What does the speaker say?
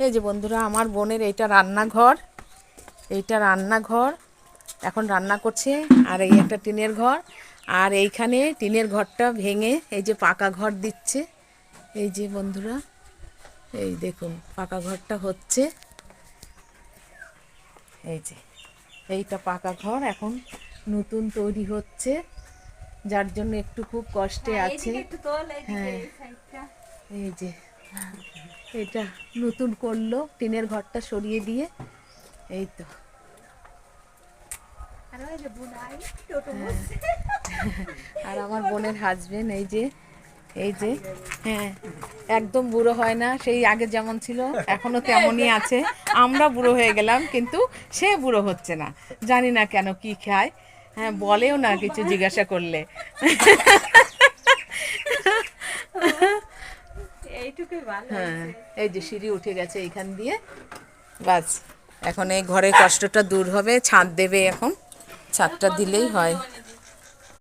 এই যে বন্ধুরা, আমার বোনের এইটা রান্নাঘর, এখন রান্না করছে। আর এই একটা টিনের ঘর, আর এইখানে টিনের ঘরটা ভেঙে এই যে পাকা ঘর দিচ্ছে। এই যে বন্ধুরা, এই দেখুন পাকা ঘরটা হচ্ছে। এই যে এইটা পাকা ঘর এখন নতুন তৈরি হচ্ছে, যার জন্য একটু খুব কষ্টে আছে। হ্যাঁ, এই যে এটা নতুন করলো, টিনের ঘরটা সরিয়ে দিয়ে। এই তো আর আমার বোনের হাজবেন্ড এই যে হ্যাঁ, একদম বুড়ো হয় না, সেই আগে যেমন ছিল এখনো তেমনই আছে। আমরা বুড়ো হয়ে গেলাম, কিন্তু সে বুড়ো হচ্ছে না, জানি না কেন, কি খায়। হ্যাঁ, বলেও না কিছু জিজ্ঞাসা করলে। হ্যাঁ, এই যে সিঁড়ি উঠে গেছে এইখান দিয়ে, বাস এখন এই ঘরের কষ্টটা দূর হবে। ছাদ দেবে, এখন ছাদটা দিলেই হয়।